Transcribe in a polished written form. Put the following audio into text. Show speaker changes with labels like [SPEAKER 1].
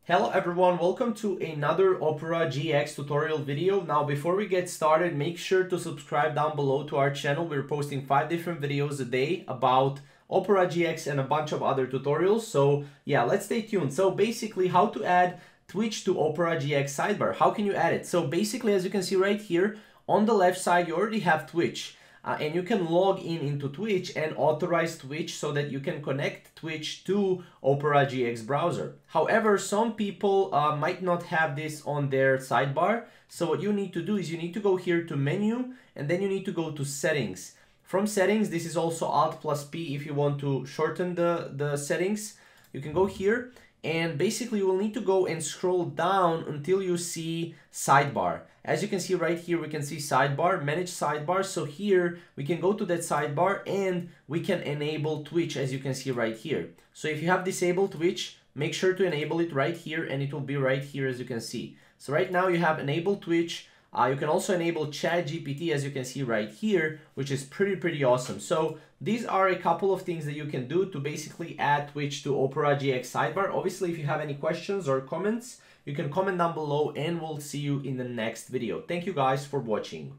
[SPEAKER 1] Hello everyone, welcome to another Opera GX tutorial video. Now before we get started, make sure to subscribe down below to our channel. We're posting 5 different videos a day about Opera GX and a bunch of other tutorials. So yeah, let's stay tuned. So basically how to add Twitch to Opera GX sidebar. How can you add it? So basically, as you can see right here, on the left side you already have Twitch. And you can log into Twitch and authorize Twitch so that you can connect Twitch to Opera GX browser. However, some people might not have this on their sidebar. So what you need to do is you need to go here to menu and then you need to go to settings. From settings, this is also Alt+P if you want to shorten the settings. You can go here and basically you will need to go and scroll down until you see sidebar. As you can see right here, we can see sidebar, manage sidebar. So here we can go to that sidebar and we can enable Twitch, as you can see right here. So if you have disabled Twitch, make sure to enable it right here and it will be right here, as you can see. So right now you have enabled Twitch. You can also enable ChatGPT, as you can see right here, which is pretty awesome. So these are a couple of things that you can do to basically add Twitch to Opera GX sidebar. Obviously, if you have any questions or comments, you can comment down below and we'll see you in the next video. Thank you guys for watching.